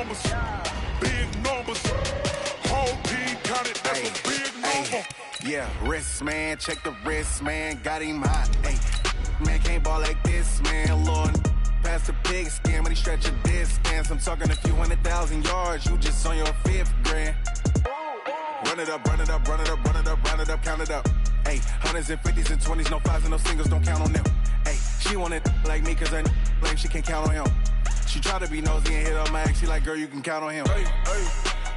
numbers, big numbers. Whole team counted, that's a big number. Yeah, wrist, man, check the wrist, man, got him hot. Hey, man, can't ball like this, man, Lord. Past the pig skin, but he stretch a distance. I'm talking a few 100,000 yards, you just on your 5th grand. Run it up, run it up, run it up, run it up, run it up, count it up. Hey, hundreds and 50s and 20s, no 5s and no singles, don't count on them. Hey, she want it like me, cause her blame she can't count on him. She try to be nosy and hit up my ex, she like, girl, you can count on him. Hey, hey,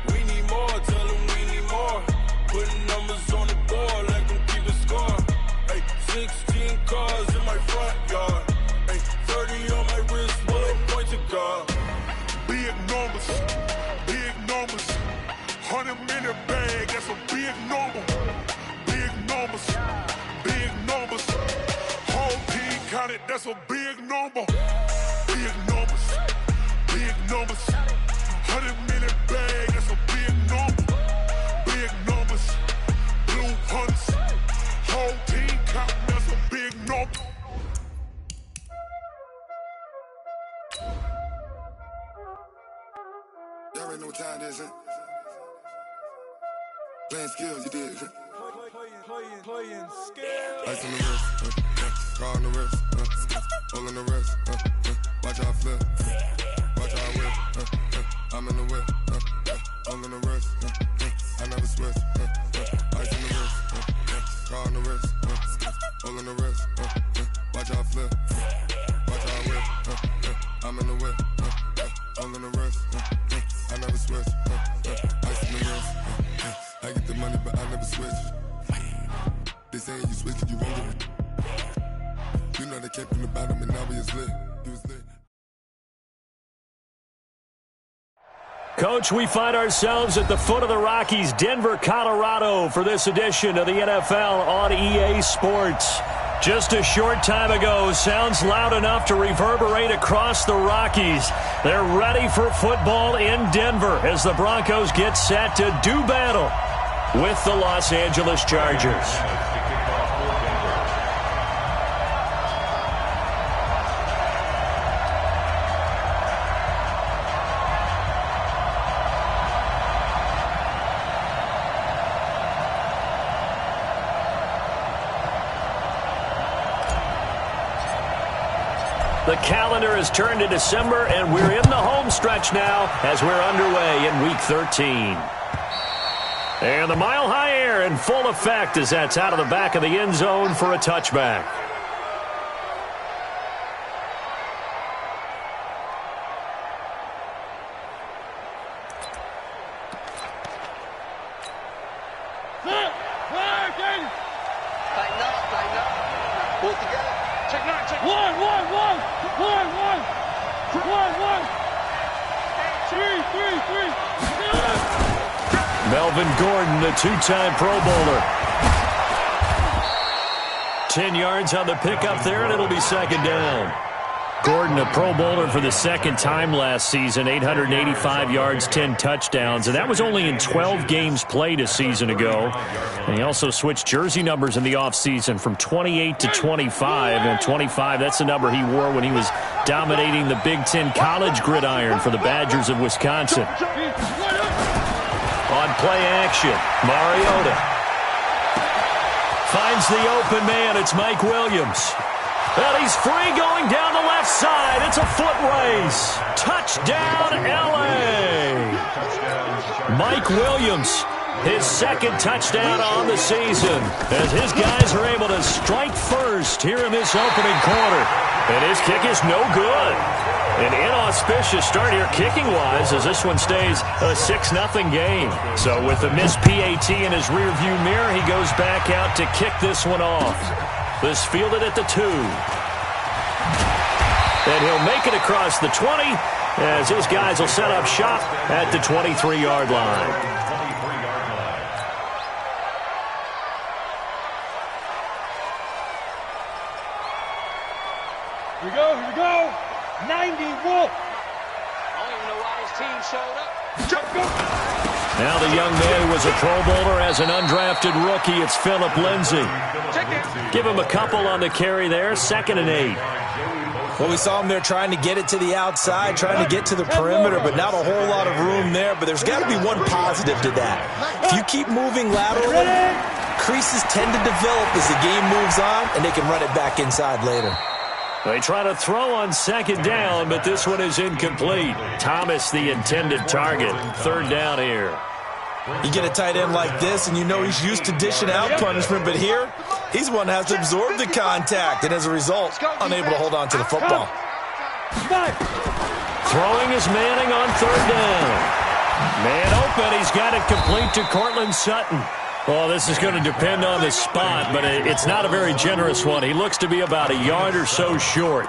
we need more, tell them we need more. Putting numbers on the board, like them keep a score. Hey, 16 cars in my front yard. Hey, 30 on my wrist, will I point to God. Big numbers, big numbers. 100-minute bag, that's a big number. Big numbers, big numbers. Whole team counted, that's a big number. Big numbers, big numbers. 100-minute bag, that's a big number. Big numbers, blue hunts. Whole team counting, that's a big number. Y'all already know what time it is, huh? Playing skills, you did. Playing skills. Ice on the wrist, car on the wrist, hole in the wrist, watch how I flip, watch how I whip, I'm in the whip, hole in the wrist, I never switch, ice on the wrist, car on the wrist, hole in the wrist, watch how I flip, watch how I whip, I'm in the whip, hole in the wrist, I never switch, ice on the wrist, I get the money but I never switch. They saying you switch it, you won't get it. You know they came from the bottom and now we is lit. He was lit. Coach, we find ourselves at the foot of the Rockies, Denver, Colorado, for this edition of the NFL on EA Sports. Just a short time ago, sounds loud enough to reverberate across the Rockies. They're ready for football in Denver as the Broncos get set to do battle with the Los Angeles Chargers. The calendar has turned to December, and we're in the home stretch now as we're underway in Week 13. And the mile-high air in full effect as that's out of the back of the end zone for a touchback. Melvin Gordon, the two-time Pro Bowler. 10 yards on the pickup there, and it'll be second down. Gordon, a Pro Bowler for the second time last season, 885 yards, 10 touchdowns, and that was only in 12 games played a season ago. And he also switched jersey numbers in the offseason from 28 to 25, and 25, that's the number he wore when he was dominating the Big Ten college gridiron for the Badgers of Wisconsin. On play action, Mariota finds the open man. It's Mike Williams. And he's free going down the left side. It's a foot race. Touchdown, L.A. Mike Williams, his second touchdown on the season, as his guys are able to strike first here in this opening quarter. And his kick is no good. An inauspicious start here kicking-wise as this one stays a 6-0 game. So with the missed PAT in his rearview mirror, he goes back out to kick this one off. This fielded at the 2. And he'll make it across the 20 as his guys will set up shop at the 23-yard line. Here we go, here we go. 90 Wolf. I don't even know why his team showed up. Now the young man was a Pro Bowler as an undrafted rookie. It's Phillip Lindsay. Give him a couple on the carry there. 2nd and 8. Well, we saw him there trying to get it to the outside, trying to get to the perimeter, but not a whole lot of room there. But there's got to be one positive to that. If you keep moving laterally, creases tend to develop as the game moves on, and they can run it back inside later. They try to throw on second down, but this one is incomplete. Thomas, the intended target. Third down here. You get a tight end like this, and you know he's used to dishing out punishment, but here, he's one that has to absorb the contact, and as a result, unable to hold on to the football. Throwing is Manning on third down. Man open, he's got it complete to Cortland Sutton. Well, this is going to depend on the spot, but it's not a very generous one. He looks to be about a yard or so short.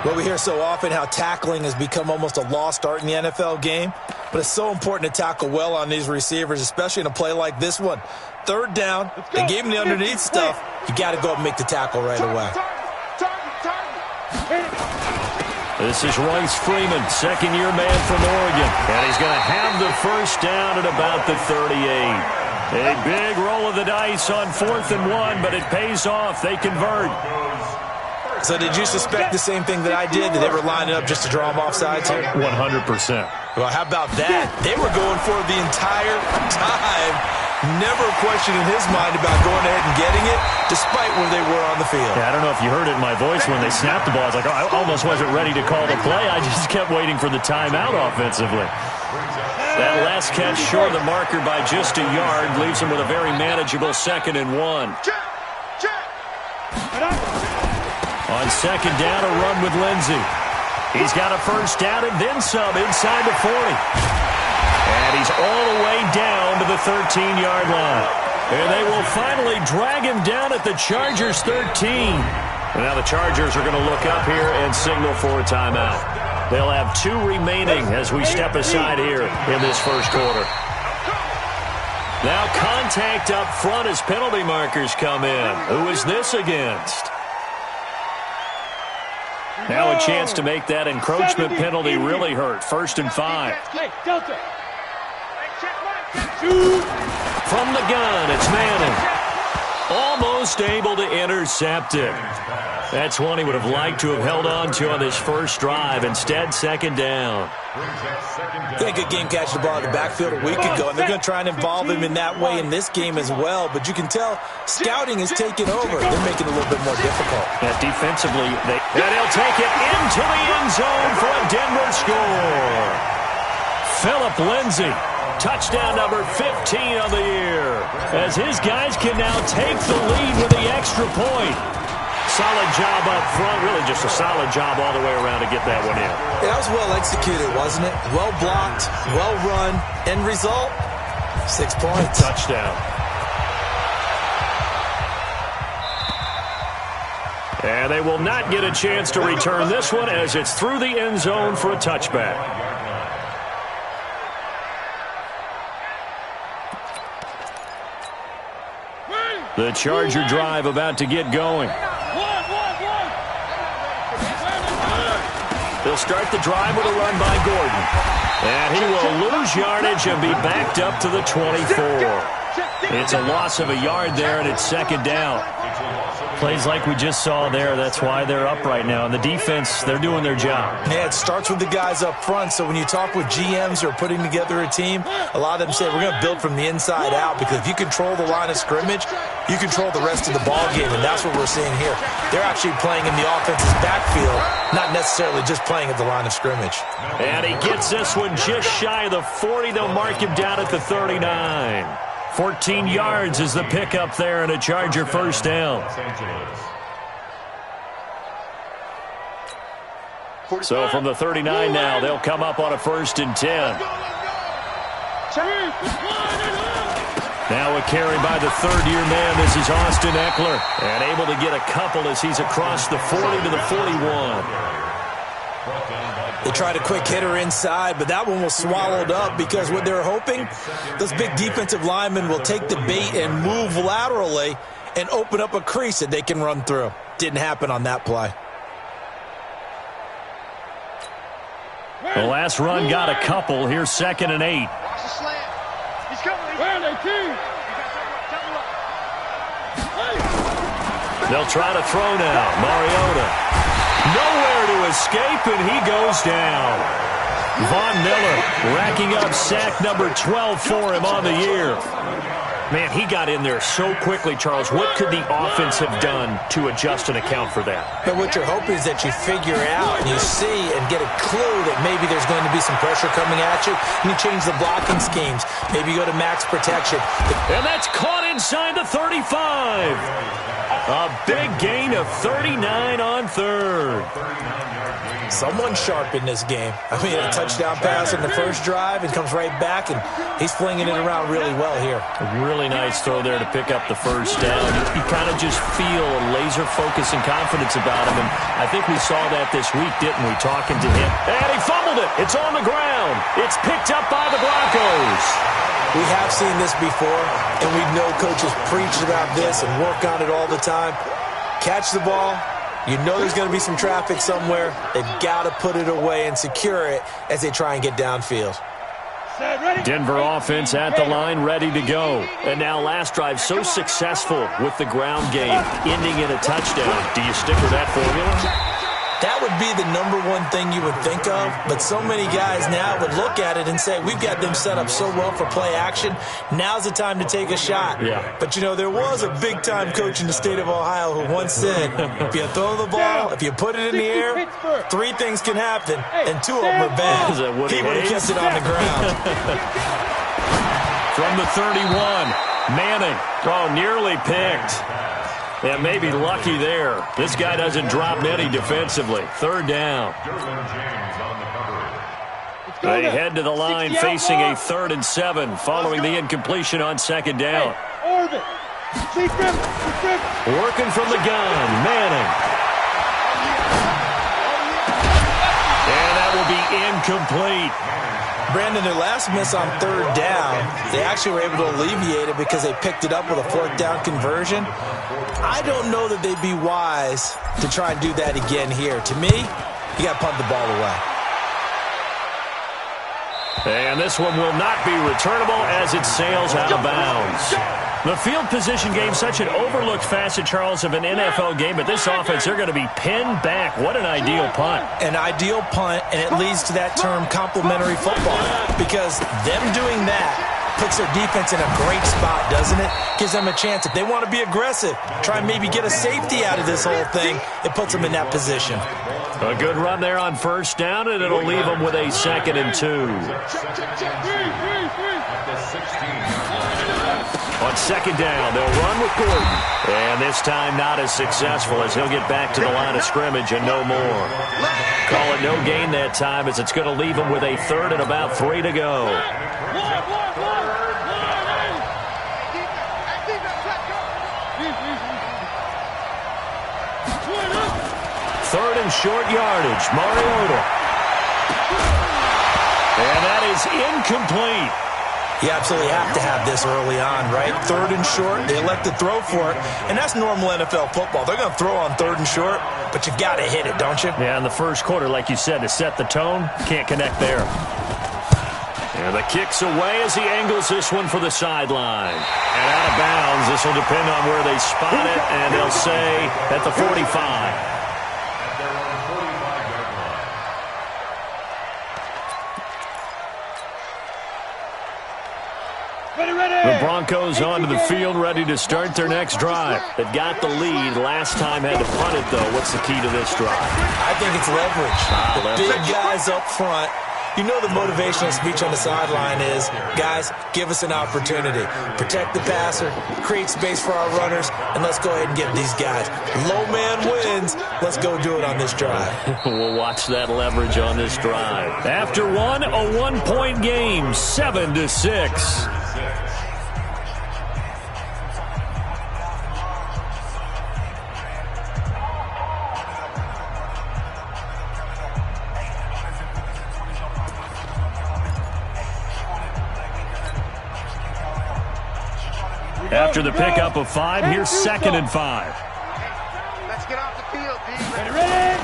Well, we hear so often how tackling has become almost a lost art in the NFL game, but it's so important to tackle well on these receivers, especially in a play like this one. Third down, they gave him the underneath stuff. You got to go up and make the tackle right away. This is Royce Freeman, second-year man from Oregon, and he's going to have the first down at about the 38. A big roll of the dice on 4th and 1, but it pays off. They convert. So did you suspect the same thing that I did, that they were lining up just to draw them off sides here? 100%. Well, how about that? They were going for it the entire time. Never a question in his mind about going ahead and getting it, despite where they were on the field. Yeah, I don't know if you heard it in my voice when they snapped the ball. I was like, oh, I almost wasn't ready to call the play. I just kept waiting for the timeout offensively. That last catch short of the marker by just a yard leaves him with a very manageable 2nd and 1. On second down, a run with Lindsey. He's got a first down and then some inside the 40. And he's all the way down to the 13-yard line. And they will finally drag him down at the Chargers' 13. And now the Chargers are going to look up here and signal for a timeout. They'll have 2 remaining as we step aside here in this first quarter. Now contact up front as penalty markers come in. Who is this against? Now a chance to make that encroachment penalty really hurt. 1st and 5. From the gun, it's Manning. Almost able to intercept it. That's one he would have liked to have held on to on this first drive. Instead, second down. They had a good game catching the ball in the backfield a week ago, and they're going to try and involve him in that way in this game as well. But you can tell scouting is taking over. They're making it a little bit more difficult. Yeah, defensively, they'll take it into the end zone for a Denver score. Phillip Lindsay. Touchdown number 15 on the year, as his guys can now take the lead with the extra point. Solid job up front, really just a solid job all the way around to get that one in. Yeah, that was well executed, wasn't it? Well blocked, well run. End result, 6 points. Touchdown. And they will not get a chance to return this one as it's through the end zone for a touchback. The Charger drive about to get going. They'll start the drive with a run by Gordon. And he will lose yardage and be backed up to the 24. It's a loss of a yard there, and it's second down. Plays like we just saw there, that's why they're up right now. And the defense, they're doing their job. Yeah, it starts with the guys up front. So when you talk with GMs who are putting together a team, a lot of them say we're going to build from the inside out, because if you control the line of scrimmage, you control the rest of the ball game, and that's what we're seeing here. They're actually playing in the offense's backfield, not necessarily just playing at the line of scrimmage. And he gets this one just shy of the 40. They'll mark him down at the 39. 14 yards is the pickup there, and a Charger first down. So from the 39 now, they'll come up on a 1st and 10. Now a carry by the third-year man. This is Austin Eckler. And able to get a couple as he's across the 40 to the 41. They tried a quick hitter inside, but that one was swallowed up, because what they're hoping, those big defensive linemen will take the bait and move laterally and open up a crease that they can run through. Didn't happen on that play. The last run got a couple. Here's 2nd and 8. Watch the slant. He's coming. Where are they, team? They'll try to throw now. Mariota. Nowhere to escape, and he goes down. Von Miller racking up sack number 12 for him on the year. Man, he got in there so quickly, Charles. What could the offense have done to adjust and account for that? But what you're hoping is that you figure out and you see and get a clue that maybe there's going to be some pressure coming at you, and you change the blocking schemes. Maybe you go to max protection. And that's caught inside the 35. A big gain of 39 on third. Someone sharp in this game. I mean, a touchdown pass in the first drive and comes right back, and he's flinging it around really well here. A really nice throw there to pick up the first down. You kind of just feel a laser focus and confidence about him, and I think we saw that this week, didn't we, talking to him. And he fumbled it. It's on the ground. It's picked up by the Broncos. We have seen this before, and we know coaches preach about this and work on it all the time. Catch the ball. You know there's going to be some traffic somewhere. They've got to put it away and secure it as they try and get downfield. Denver offense at the line, ready to go. And now last drive so successful with the ground game, ending in a touchdown. Do you stick with that formula? That would be the number one thing you would think of, but so many guys now would look at it and say, we've got them set up so well for play action, now's the time to take a shot. Yeah. But, you know, there was a big-time coach in the state of Ohio who once said, if you throw the ball, if you put it in the air, 3 things can happen, and 2 of them are bad. He would have kept it on the ground. From the 31, Manning. Oh, nearly picked. Yeah, maybe lucky there. This guy doesn't drop many defensively. Third down. They head to the line facing a 3rd and 7 following the incompletion on 2nd down. Working from the gun, Manning. And that will be incomplete. Brandon, their last miss on 3rd down, they actually were able to alleviate it because they picked it up with a 4th down conversion. I don't know that they'd be wise to try and do that again here. To me, you got to punt the ball away. And this one will not be returnable as it sails out of bounds. The field position game, such an overlooked facet, Charles, of an NFL game, but this offense, they're going to be pinned back. What an ideal punt. An ideal punt, and it leads to that term complementary football, because them doing that puts their defense in a great spot, doesn't it? Gives them a chance. If they want to be aggressive, try and maybe get a safety out of this whole thing, it puts them in that position. A good run there on 1st down, and it'll leave them with a 2nd and 2. On 2nd down, they'll run with Gordon. And this time not as successful as he'll get back to the line of scrimmage and no more. Call it no gain that time as it's going to leave him with a 3rd and about 3 to go. 3rd and short yardage, Mariota. And that is incomplete. You absolutely have to have this early on, right? 3rd and short, they elect to throw for it, and that's normal NFL football. They're going to throw on 3rd and short, but you've got to hit it, don't you? Yeah, in the first quarter, like you said, to set the tone, can't connect there. And the kick's away as he angles this one for the sideline. And out of bounds, this will depend on where they spot it, and they'll say at the 45. The Broncos onto the field, ready to start their next drive. They've got the lead. Last time had to punt it, though. What's the key to this drive? I think it's leverage. Leverage. Big guys up front. You know the motivational speech on the sideline is, guys, give us an opportunity. Protect the passer, create space for our runners, and let's go ahead and get these guys. Low man wins. Let's go do it on this drive. We'll watch that leverage on this drive. After one, a 1-point game, 7-6. After the pickup of 5, here's 2nd and 5. Let's get off the field, D. Ready?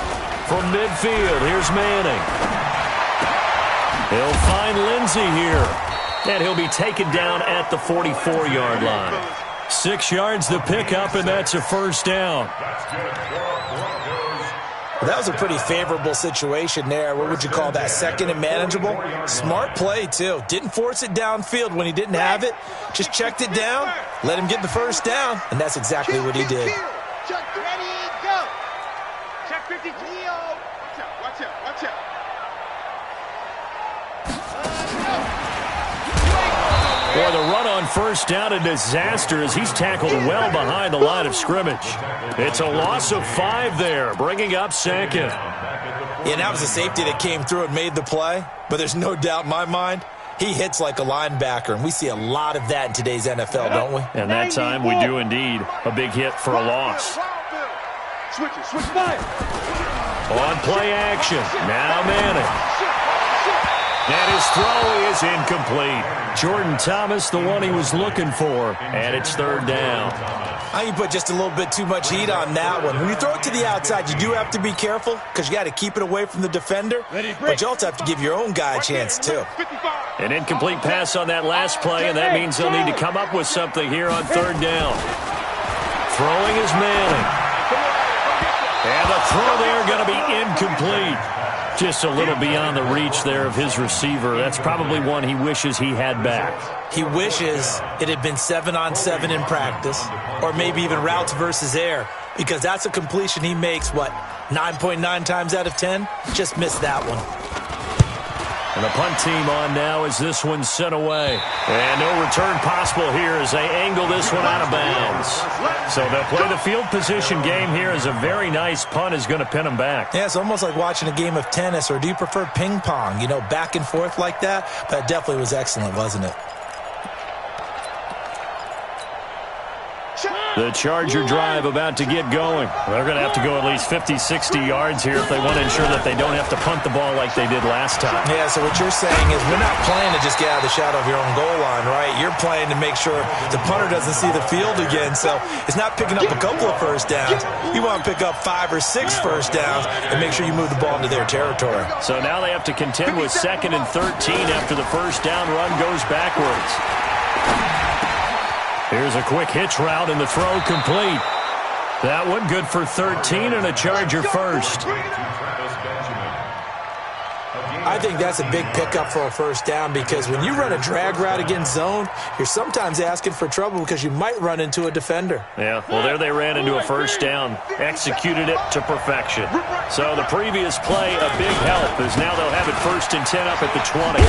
From midfield, here's Manning. He'll find Lindsey here. And he'll be taken down at the 44-yard line. 6 yards the pickup, and that's a 1st down. Well, that was a pretty favorable situation there. What would you call that? Second and manageable? Smart play, too. Didn't force it downfield when he didn't have it. Just checked it down, let him get the first down, and that's exactly what he did. Check, ready, go. Check 53. Watch out. Boy, the run on first down, a disaster as he's tackled well behind the line of scrimmage. It's a loss of 5 there, bringing up second. Yeah, and that was a safety that came through and made the play, but there's no doubt in my mind, he hits like a linebacker, and we see a lot of that in today's NFL, don't we? And that time we do indeed. A big hit for a loss. Switch fire. On play action, now Manning. And his throw is incomplete. Jordan Thomas, the one he was looking for, and it's third down. I think you put just a little bit too much heat on that one. When you throw it to the outside, you do have to be careful because you got to keep it away from the defender, but you also have to give your own guy a chance, too. An incomplete pass on that last play, and that means they'll need to come up with something here on third down. Throwing is Manning. And the throw there going to be incomplete. Just a little beyond the reach there of his receiver. That's probably one he wishes he had back. He wishes it had been 7-on-7 in practice, or maybe even routes versus air, because that's a completion he makes, 9.9 times out of 10? Just missed that one. And the punt team on now as this one's sent away. And no return possible here as they angle this one out of bounds. So they'll play the field position game here as a very nice punt is going to pin them back. Yeah, it's almost like watching a game of tennis, or do you prefer ping pong? You know, back and forth like that? That definitely was excellent, wasn't it? The Charger drive about to get going. They're going to have to go at least 50, 60 yards here if they want to ensure that they don't have to punt the ball like they did last time. Yeah, so what you're saying is we're not playing to just get out of the shadow of your own goal line, right? You're playing to make sure the punter doesn't see the field again. So it's not picking up a couple of first downs. You want to pick up 5 or 6 first downs and make sure you move the ball into their territory. So now they have to contend with 2nd and 13 after the first down run goes backwards. Here's a quick hitch route, and the throw complete. That one good for 13 and a Charger first. I think that's a big pickup for a first down because when you run a drag route against zone, you're sometimes asking for trouble because you might run into a defender. Yeah, well, there they ran into a first down, executed it to perfection. So the previous play, a big help, as now they'll have it 1st and 10 up at the 20.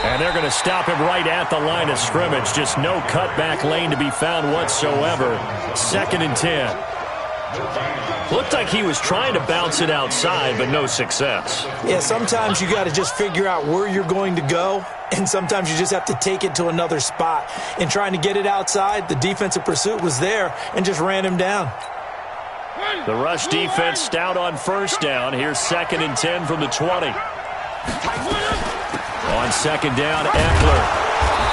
And they're going to stop him right at the line of scrimmage. Just no cutback lane to be found whatsoever. 2nd and 10. Looked like he was trying to bounce it outside, but no success. Yeah, sometimes you got to just figure out where you're going to go, and sometimes you just have to take it to another spot. In trying to get it outside, the defensive pursuit was there and just ran him down. The rush defense stout on first down. Here's 2nd and 10 from the 20. On 2nd down, Eckler.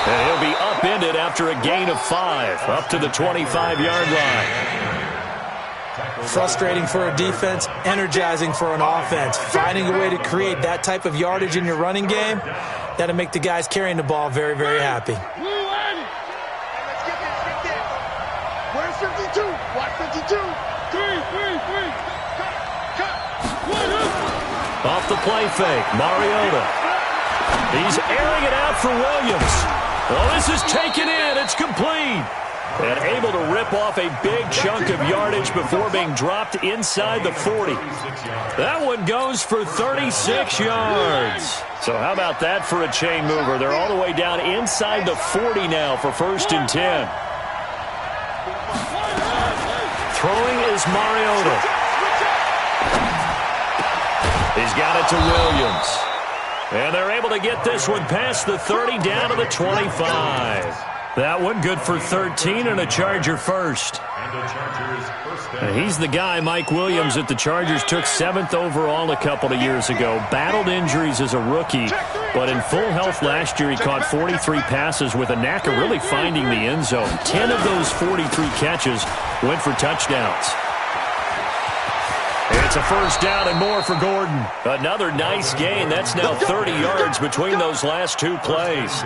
And he'll be upended after a gain of 5, up to the 25-yard line. Frustrating for a defense, energizing for an offense. Finding a way to create that type of yardage in your running game, that'll make the guys carrying the ball very, very happy. Let's get this. Where's 52? Watch 52. Three. Cut. Off the play fake, Mariota. He's airing it out for Williams. Well, this is taken in. It's complete. And able to rip off a big chunk of yardage before being dropped inside the 40. That one goes for 36 yards. So how about that for a chain mover? They're all the way down inside the 40 now for 1st and 10. Throwing is Mariota. He's got it to Williams. And they're able to get this one past the 30 down to the 25. That one good for 13 and a Charger first. And he's the guy, Mike Williams, that the Chargers took 7th overall a couple of years ago. Battled injuries as a rookie, but in full health last year he caught 43 passes with a knack of really finding the end zone. 10 of those 43 catches went for touchdowns. It's a first down and more for Gordon. Another nice gain. That's now 30 yards between those last 2 plays.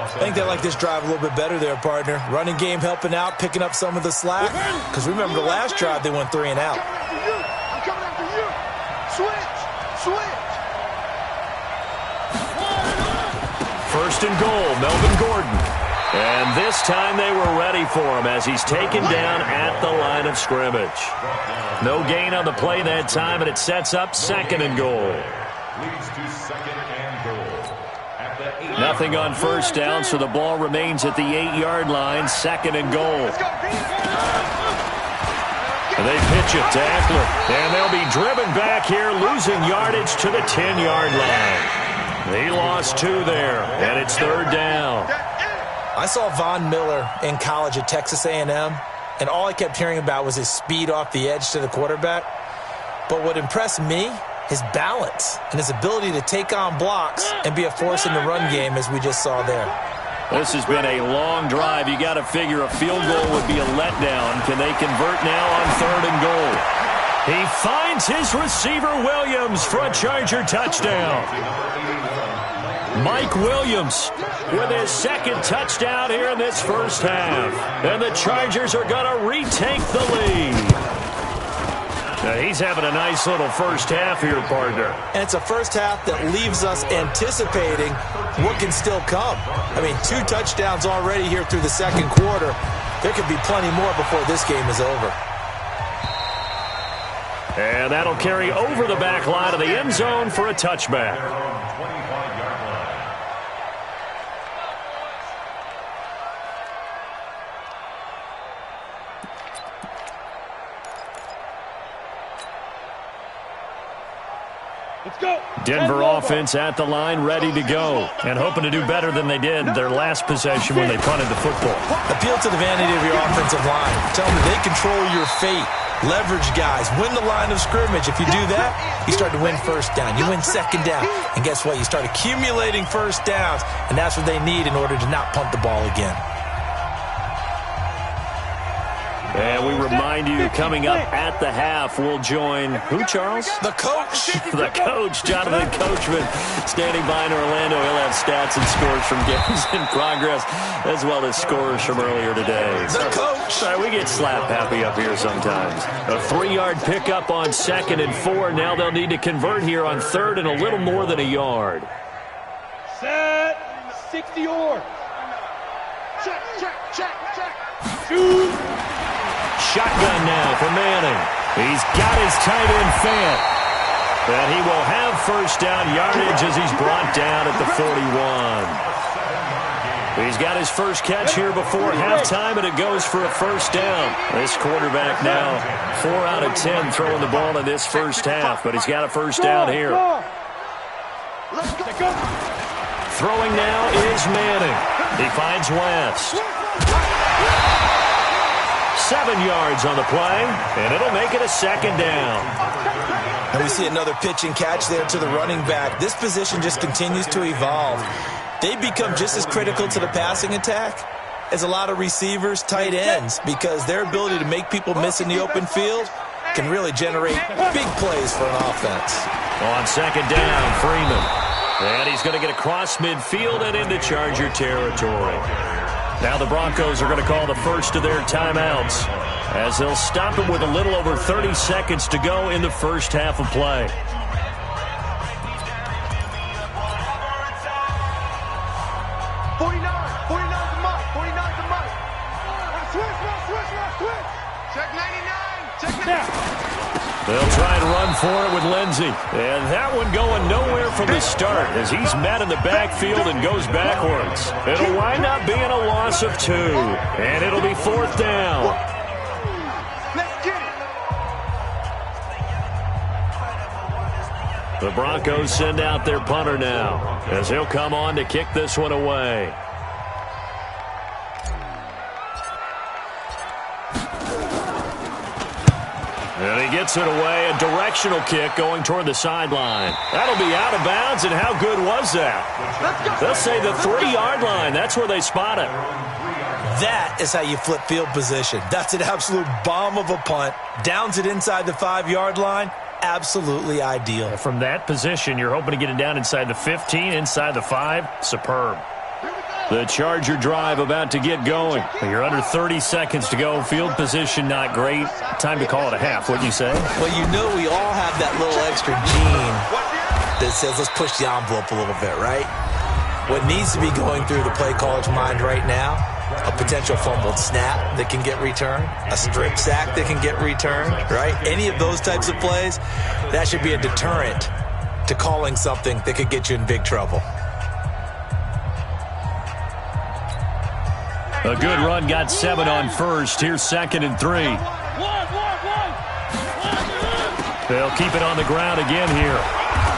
I think they like this drive a little bit better there, partner. Running game helping out, picking up some of the slack. Because remember the last drive, they went 3 and out. first and goal, Melvin Gordon. And this time they were ready for him as he's taken down at the line of scrimmage. No gain on the play that time, and it sets up second and goal. Nothing on first down, so the ball remains at the 8-yard line, second and goal. And they pitch it to Eckler, and they'll be driven back here, losing yardage to the 10-yard line. He lost 2 there, and it's third down. I saw Von Miller in college at Texas A&M, and all I kept hearing about was his speed off the edge to the quarterback. But what impressed me, his balance and his ability to take on blocks and be a force in the run game, as we just saw there. This has been a long drive. You got to figure a field goal would be a letdown. Can they convert now on third and goal? He finds his receiver, Williams, for a Charger touchdown. Mike Williams with his second touchdown here in this first half. And the Chargers are going to retake the lead. Now he's having a nice little first half here, partner. And it's a first half that leaves us anticipating what can still come. I mean, 2 touchdowns already here through the second quarter. There could be plenty more before this game is over. And that'll carry over the back line of the end zone for a touchback. Denver offense at the line, ready to go, and hoping to do better than they did their last possession when they punted the football. Appeal to the vanity of your offensive line. Tell them that they control your fate. Leverage guys. Win the line of scrimmage. If you do that, you start to win first down. You win second down. And guess what? You start accumulating first downs, and that's what they need in order to not punt the ball again. And we remind you, coming up at the half, we'll join who, Charles? The coach. The coach, Jonathan Coachman, standing by in Orlando. He'll have stats and scores from games in progress, as well as scores from earlier today. The coach. Sorry, we get slap happy up here sometimes. A 3-yard pickup on second and 4. Now they'll need to convert here on third and a little more than a yard. Set. 60 or. Check, check, check, check. Shoot. Shotgun now for Manning. He's got his tight end Fant. And he will have first down yardage as he's brought down at the 41. He's got his first catch here before halftime, and it goes for a first down. This quarterback now 4 out of 10 throwing the ball in this first half, but he's got a first down here. Throwing now is Manning. He finds West. 7 yards on the play, and it'll make it a second down. And we see another pitch and catch there to the running back. This position just continues to evolve. They become just as critical to the passing attack as a lot of receivers, tight ends, because their ability to make people miss in the open field can really generate big plays for an offense. On second down, Freeman. And he's going to get across midfield and into Charger territory. Now the Broncos are going to call the first of their timeouts as they'll stop him with a little over 30 seconds to go in the first half of play. They'll try and run for it with Lindsey. And that one going nowhere from the start as he's met in the backfield and goes backwards. It'll wind up being a loss of 2. And it'll be fourth down. The Broncos send out their punter now as he'll come on to kick this one away. And he gets it away, a directional kick going toward the sideline. That'll be out of bounds, and how good was that? They'll say the 3-yard line. That's where they spot it. That is how you flip field position. That's an absolute bomb of a punt. Downs it inside the 5-yard line. Absolutely ideal. From that position, you're hoping to get it down inside the 15, inside the 5. Superb. The Charger drive about to get going. You're under 30 seconds to go. Field position not great. Time to call it a half, wouldn't you say? Well, you know we all have that little extra gene that says let's push the envelope a little bit, right? What needs to be going through the play caller's mind right now, a potential fumbled snap that can get returned, a strip sack that can get returned, right? Any of those types of plays, that should be a deterrent to calling something that could get you in big trouble. A good run got 7 on first. Here's 2nd and 3. They'll keep it on the ground again here.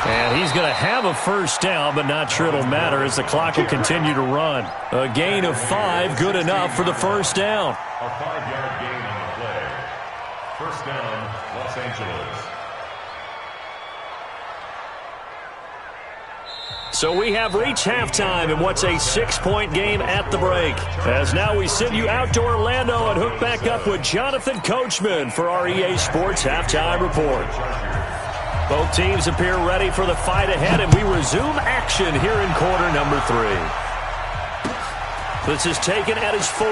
And he's going to have a first down, but not sure it'll matter as the clock will continue to run. A gain of 5, good enough for the first down. A 5-yard gain on the play. First down, Los Angeles. So we have reached halftime in what's a 6-point game at the break. As now we send you out to Orlando and hook back up with Jonathan Coachman for our EA Sports Halftime Report. Both teams appear ready for the fight ahead, and we resume action here in quarter number 3. This is taken at his 4.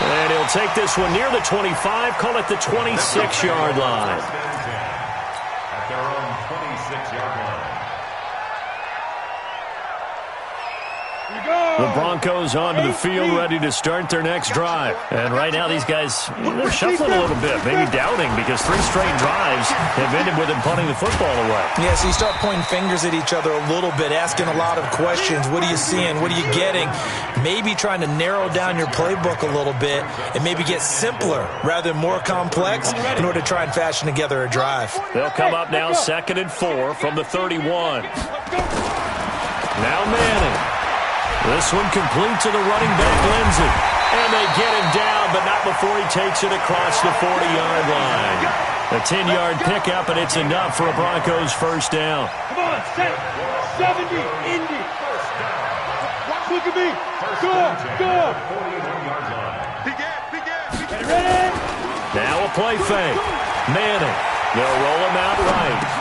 And he'll take this one near the 25, call it the 26-yard line. At their own 26-yard line. The Broncos onto the field, ready to start their next drive. And right now these guys, they're shuffling a little bit, maybe doubting, because 3 straight drives have ended with them punting the football away. Yeah, so you start pointing fingers at each other a little bit, asking a lot of questions. What are you seeing? What are you getting? Maybe trying to narrow down your playbook a little bit and maybe get simpler rather than more complex in order to try and fashion together a drive. They'll come up now 2nd and 4 from the 31. Now Manning. This one complete to the running back, Lindsey. And they get him down, but not before he takes it across the 40-yard line. A 10-yard pickup, and it's enough for a Broncos first down. Come on, set. 70, Indy. Look at me. Go. Get ready. Now a play fake. Manning. They'll roll him out right.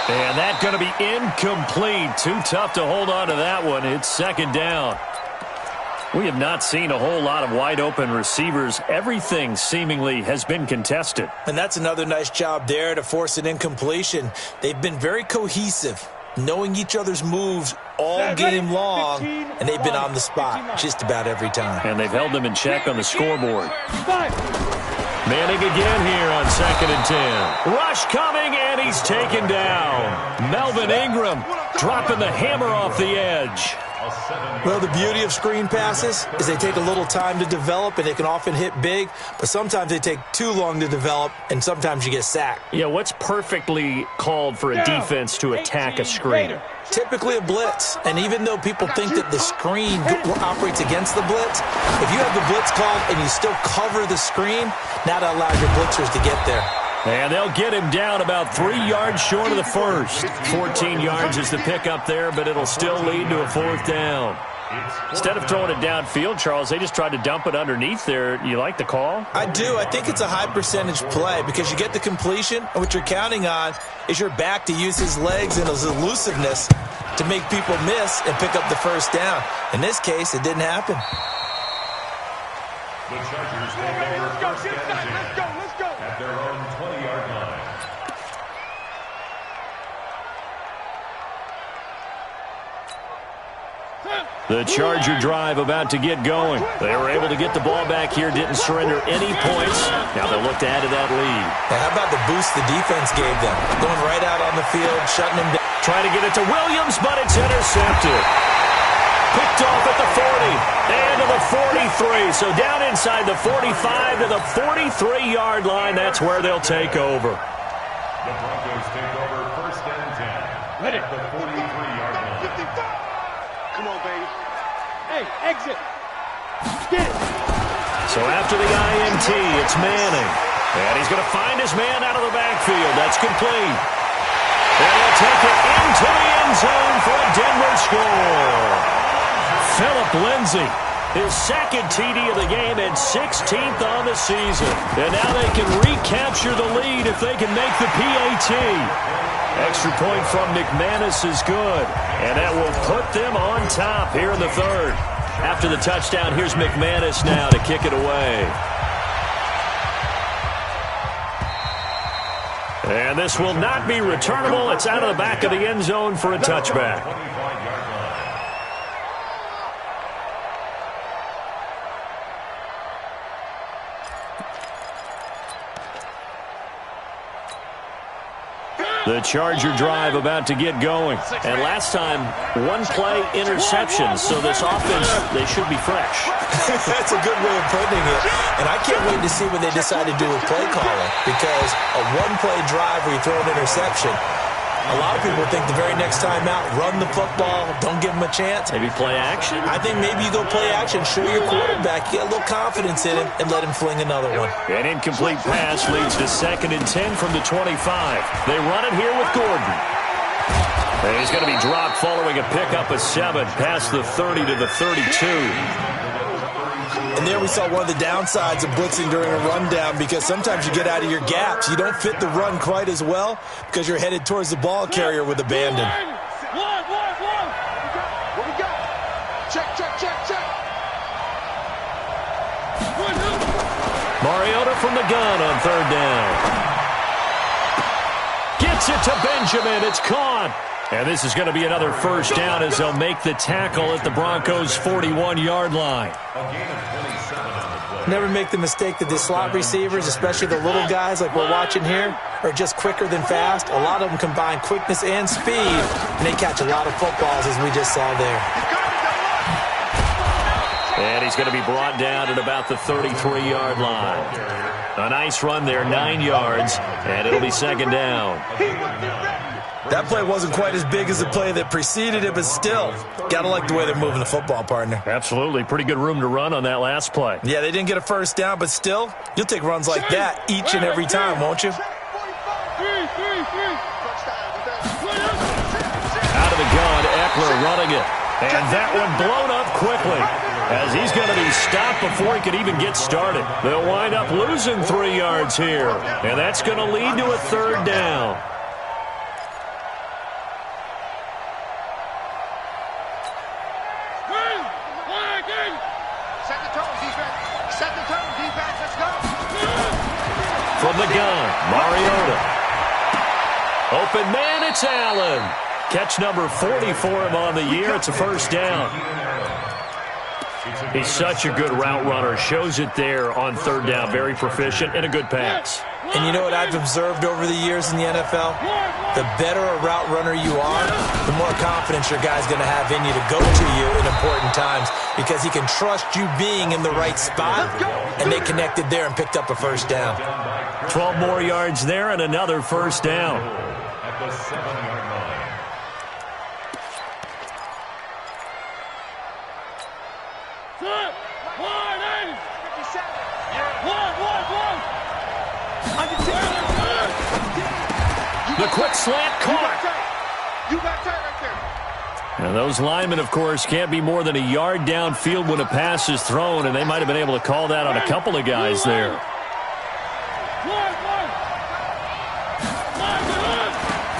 And that's going to be incomplete. Too tough to hold on to that one. It's 2nd down. We have not seen a whole lot of wide-open receivers. Everything seemingly has been contested. And that's another nice job there to force an incompletion. They've been very cohesive, knowing each other's moves all game long, and they've been on the spot just about every time. And they've held them in check on the scoreboard. Manning again here on 2nd and 10. Rush coming, and he's taken down. Melvin Ingram dropping the hammer off the edge. Well, the beauty of screen passes is they take a little time to develop, and they can often hit big, but sometimes they take too long to develop, and sometimes you get sacked. Yeah, what's perfectly called for a defense to attack a screen? Typically a blitz, and even though people think that the screen operates against the blitz, if you have the blitz called and you still cover the screen, now that allows your blitzers to get there. And they'll get him down about 3 yards short of the first. 14 yards is the pickup there, but it'll still lead to a 4th down. Instead of throwing it downfield, Charles, they just tried to dump it underneath there. You like the call? I do. I think it's a high percentage play because you get the completion, and what you're counting on is your back to use his legs and his elusiveness to make people miss and pick up the first down. In this case, it didn't happen. The Chargers take over first and 10 at their own 20-yard line. The Charger drive about to get going. They were able to get the ball back here, didn't surrender any points. Now they'll look to add to that lead. Now, how about the boost the defense gave them? Going right out on the field, shutting them down. Trying to get it to Williams, but it's intercepted. Picked off at the 40 and to the 43. So down inside the 45 to the 43-yard line. That's where they'll take over. The Broncos take over first and 10. Ready. At the 43-yard line. Come on, baby. Hey, exit. Get it. So after the INT, it's Manning. And he's going to find his man out of the backfield. That's complete. And he'll take it into the end zone for a Denver score. Philip Lindsay, his 2nd TD of the game and 16th on the season. And now they can recapture the lead if they can make the PAT. Extra point from McManus is good. And that will put them on top here in the 3rd. After the touchdown, here's McManus now to kick it away. And this will not be returnable. It's out of the back of the end zone for a touchback. The Charger drive about to get going. And last time, one play interception. So this offense, they should be fresh. That's a good way of putting it. And I can't wait to see what they decide to do with play calling. Because a one-play drive where you throw an interception, a lot of people think the very next time out, run the football, don't give them a chance. Maybe play action? I think maybe you go play action, show your quarterback, get a little confidence in him, and let him fling another one. An incomplete pass leads to 2nd and 10 from the 25. They run it here with Gordon. And he's going to be dropped following a pickup of 7 past the 30 to the 32. And there we saw one of the downsides of blitzing during a rundown, because sometimes you get out of your gaps. You don't fit the run quite as well because you're headed towards the ball carrier with abandon. What we got? Check. Mariota from the gun on 3rd down. Gets it to Benjamin. It's caught. And this is going to be another first down as they'll make the tackle at the Broncos' 41-yard line. Never make the mistake that the slot receivers, especially the little guys like we're watching here, are just quicker than fast. A lot of them combine quickness and speed, and they catch a lot of footballs, as we just saw there. And he's going to be brought down at about the 33-yard line. A nice run there, 9 yards, and it'll be 2nd down. That play wasn't quite as big as the play that preceded it, but still, got to like the way they're moving the football, partner. Absolutely. Pretty good room to run on that last play. Yeah, they didn't get a first down, but still, you'll take runs like that each and every time, won't you? Out of the gun, Eckler running it. And that one blown up quickly, as he's going to be stopped before he can even get started. They'll wind up losing 3 yards here, and that's going to lead to a 3rd down. From the gun, Mariota. Open man, it's Allen. Catch number 40 for him on the year. It's a first down. He's such a good route runner. Shows it there on 3rd down. Very proficient and a good pass. And you know what I've observed over the years in the NFL? The better a route runner you are, the more confidence your guy's going to have in you to go to you in important times, because he can trust you being in the right spot, and they connected there and picked up a first down. 12 more yards there and another first down. At the 7-yard line. The quick slant caught. And those linemen, of course, can't be more than a yard downfield when a pass is thrown, and they might have been able to call that on a couple of guys there.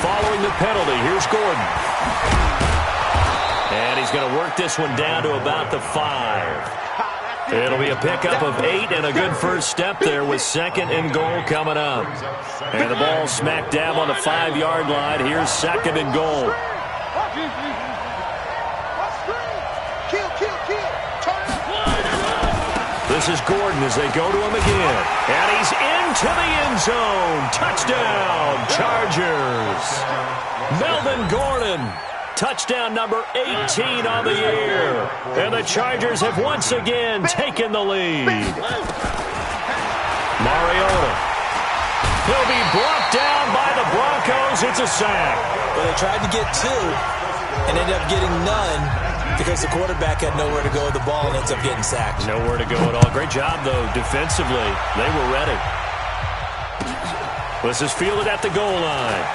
Following the penalty, here's Gordon. And he's going to work this one down to about the 5. It'll be a pickup of 8 and a good first step there with 2nd and goal coming up. And the ball smack dab on the 5-yard line. Here's 2nd and goal. This is Gordon as they go to him again. And he's into the end zone. Touchdown, Chargers. Melvin Gordon. Touchdown number 18 on the year. And the Chargers have once again taken the lead. Mariota. He'll be brought down by the Broncos. It's a sack. Well, they tried to get 2 and ended up getting none because the quarterback had nowhere to go with the ball and ends up getting sacked. Nowhere to go at all. Great job, though, defensively. They were ready. This is fielded at the goal line.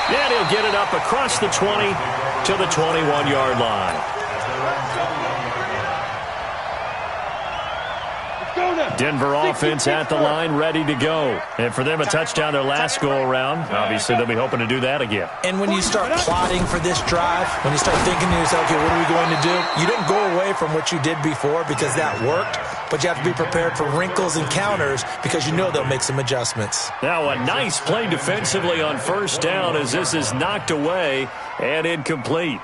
And he'll get it up across the 20 to the 21-yard line. Denver offense at the line, ready to go. And for them, a touchdown their last go-around. Obviously, they'll be hoping to do that again. And when you start plotting for this drive, when you start thinking to yourself, okay, what are we going to do? You don't go away from what you did before because that worked. but you have to be prepared for wrinkles and counters because you know they'll make some adjustments. Now a nice play defensively on first down as this is knocked away and incomplete.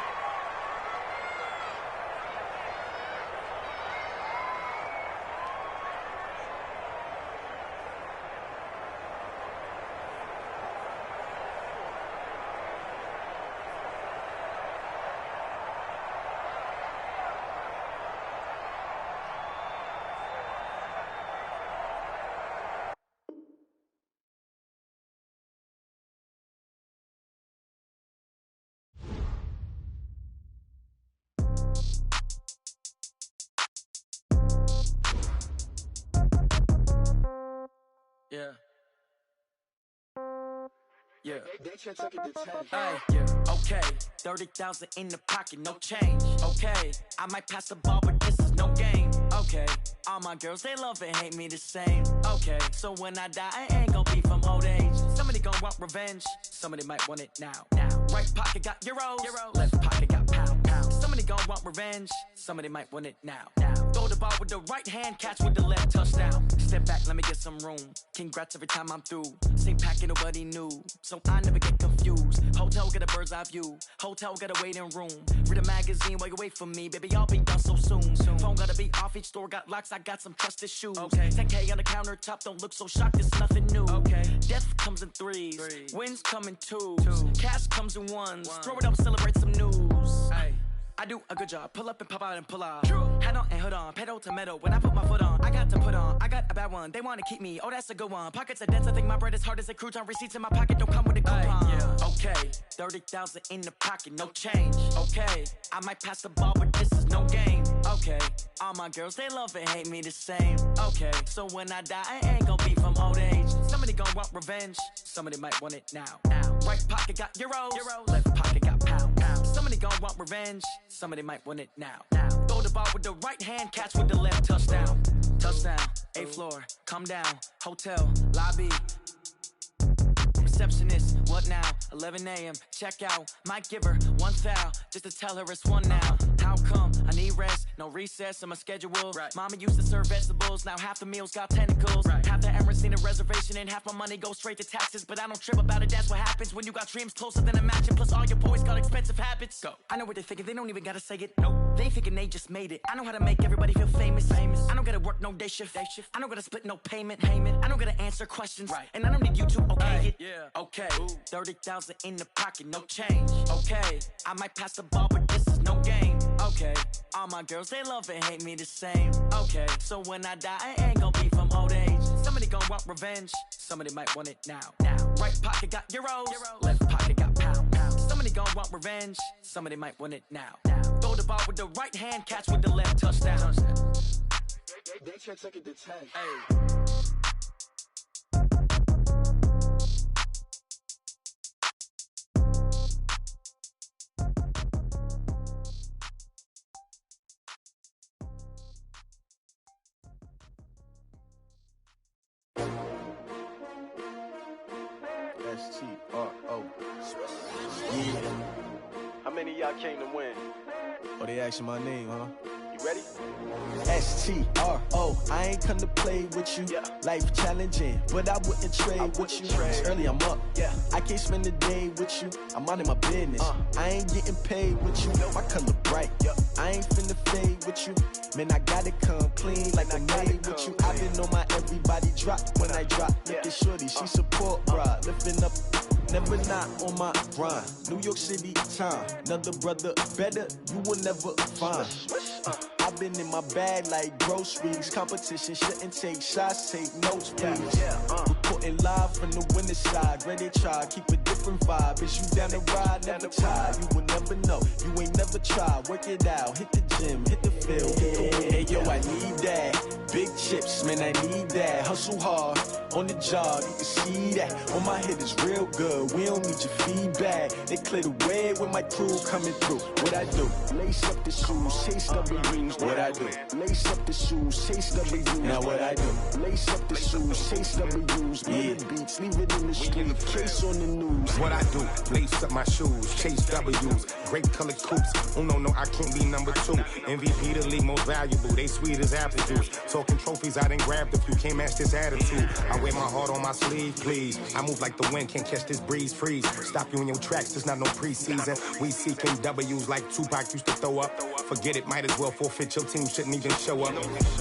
Yeah. Hey, yeah. Okay, 30,000 in the pocket, no change. Okay, I might pass the ball, but this is no game. Okay, all my girls, they love and hate me the same. Okay, so when I die, I ain't gon' be from old age. Somebody gon' want revenge, somebody might want it now. Right pocket got euros, left pocket got pound. Somebody gon' want revenge, somebody might want it now. Throw the ball with the right hand, catch with the left, touchdown. Step back, let me get some room. Congrats every time I'm through. Same packet, nobody knew, so I never get confused. Hotel get a bird's eye view, hotel got a waiting room. Read a magazine while you wait for me, baby, I'll be done so soon. Phone gotta be off, each store got locks, I got some trusted shoes. 10K on the countertop, don't look so shocked, it's nothing new. Death comes in threes, wins come in twos, cash comes in ones. Throw it up, celebrate some news. I do a good job, pull up and pop out and pull out. Head on and hood on, pedal to metal. When I put my foot on, I got to put on. I got a bad one, they wanna keep me, oh that's a good one. Pockets are dense, I think my bread is hard as a crouton. Receipts in my pocket don't come with a coupon. Okay, 30,000 in the pocket, no change. Okay, I might pass the ball, but this is no game. Okay, all my girls, they love and hate me the same. Okay, so when I die, I ain't gon' be from old age. Somebody gon' want revenge, somebody might want it now. Right pocket got euros, left pocket got pound. Somebody gon' want revenge, somebody might want it now. Throw the ball with the right hand, catch with the left, touchdown. Touchdown, 8th floor, come down, hotel, lobby. Receptionist, what now? 11 a.m. check out. Might give her one foul just to tell her it's one now. How come? I need rest, no recess in my schedule. Mama used to serve vegetables, now half the meals got tentacles. Half the errands need a reservation and half my money goes straight to taxes. But I don't trip about it, that's what happens when you got dreams closer than a match. Plus all your boys got expensive habits. Go. I know what they're thinking, they don't even gotta say it. Nope. They thinking they just made it. I know how to make everybody feel famous. I don't gotta work no day shift. I don't gotta split no payment. I don't gotta answer questions. And I don't need you to okay it. Okay, 30,000 in the pocket, no change. Okay, I might pass the ball, but this is no game. Okay, all my girls, they love and hate me the same. Okay, so when I die, I ain't gon' be from old age. Somebody gon' want revenge, somebody might want it now. Right pocket got euros, left pocket got pound. Somebody gon' want revenge, somebody might want it now. Throw the ball with the right hand, catch with the left, touchdown. They can't take it to 10. S-T-R-O. Yeah. How many of y'all came to win? Oh, they asking my name, huh? You ready? S-T-R-O. I ain't come to play with you. Life challenging, but I wouldn't trade with you. It's early, I'm up. I can't spend the day with you. I'm minding my business. I ain't getting paid with you. My color bright. I ain't finna fade with you. Man, I gotta come clean like I made with you. I've been on my everybody drop when I drop. Look at shorty, she support ride. Lifting up, never not on my grind. New York City time. Another brother better, you will never find. I've been in my bag like groceries. Competition shouldn't take shots, take notes, please. Reporting live from the winning side. Ready to try, keep a different vibe. Is you down the ride, never tired. You will never know, you ain't never tried. Work it out, hit the gym, hit the field. Hey yo, I need that. Big chips, man, I need that. Hustle hard, on the job, you can see that. On my head is real good, we don't need your feedback. They clear the way with my crew coming through. What I do? Lace up the shoes, chase W's. What I do? Lace up the shoes, chase W's. Now what I do? Lace up the shoes, chase W's. Get the beats, leave it in the street. Case on the news. W's. What I do, lace up my shoes, chase W's, great colored coops. Oh no, I can't be number 2. MVP the league most valuable, they sweet as apple juice. Talking trophies, I didn't grab the few, can't match this attitude. I wear my heart on my sleeve, please. I move like the wind, can't catch this breeze, freeze. Stop you in your tracks, there's not no preseason. We seeking W's like Tupac used to throw up. Forget it, might as well forfeit, your team shouldn't even show up.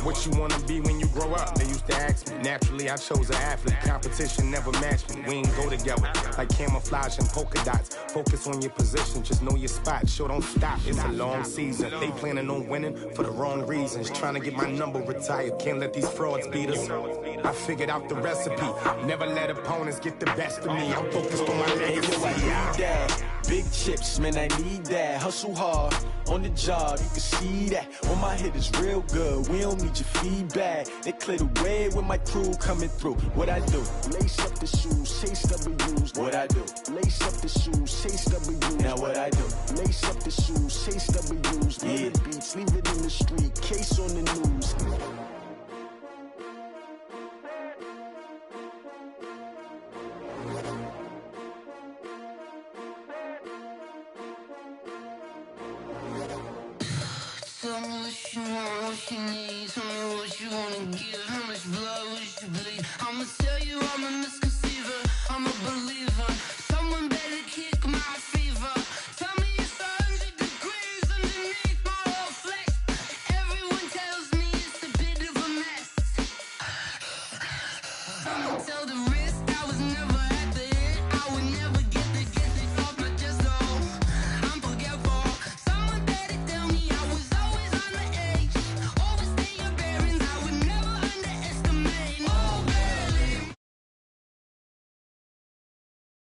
What you wanna be when you grow up? They used to ask me. Naturally, I chose an athlete. Competition never matched me. We ain't go together like camouflage and polka dots. Focus on your position, just know your spot. Sure, don't stop, it's a long season. They planning on winning for the wrong reasons. Trying to get my number retired, can't let these frauds beat us. I figured out the recipe. Never let opponents get the best of me. I'm focused on my legacy. Big chips, man, I need that. Hustle hard on the job, you can see that. When my hit is real good, we don't need your feedback. They clear the way with my crew coming through. What I do? Lace up the shoes, chase W's. What I do? Lace up the shoes, chase W's. Now what I do? Lace up the shoes, chase W's. Yeah. The beats, leave it in the street, case on the news. Tell me what you want, what you need. Tell me what you wanna give. How much blood would you bleed? I'ma tell you I'm a misconceiver, I'm a believer.